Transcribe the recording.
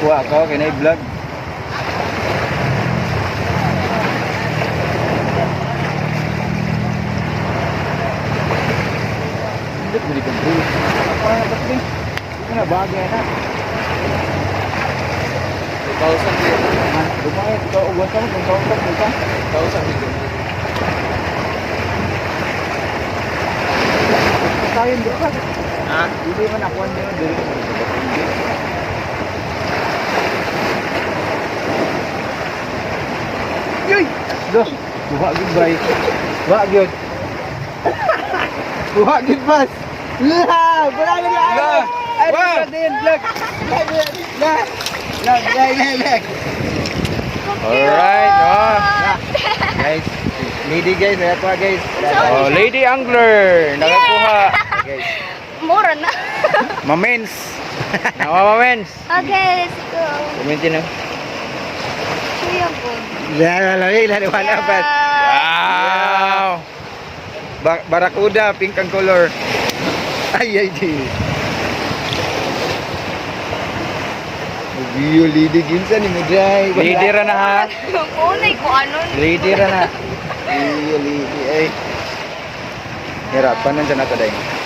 kuha ko kay na vlog. Hindi ko dito bro. Apa na kasi? Ito na bagay na. 2,000 din. Lumay, ikaw uwan ka mo kung tawag ka. 2,000 din. Tayo hindi ka. Ha? Hindi man ako ano yun. Yoy! Do! Buha gid bay. Buha gid. Buha gid bas. La! Wala na na. La! Ay, Wow! din vlog. La! La! Alright, oh. Guys, lady guys, ay pa guys. Oh, lady angler. Nakakuha. Guys. Mura na. Mamens. Mamens. Okay, let's go. Kumintin na. Kuya po. La wala pa. Wow. Barakuda, pink ang color. Ay, di. Bio lady ginsa ni Mudray. Lady ra na ha. Unay ko ano. Lady ra na. Bio lady ay. Hirapan nandiyan ako dahil.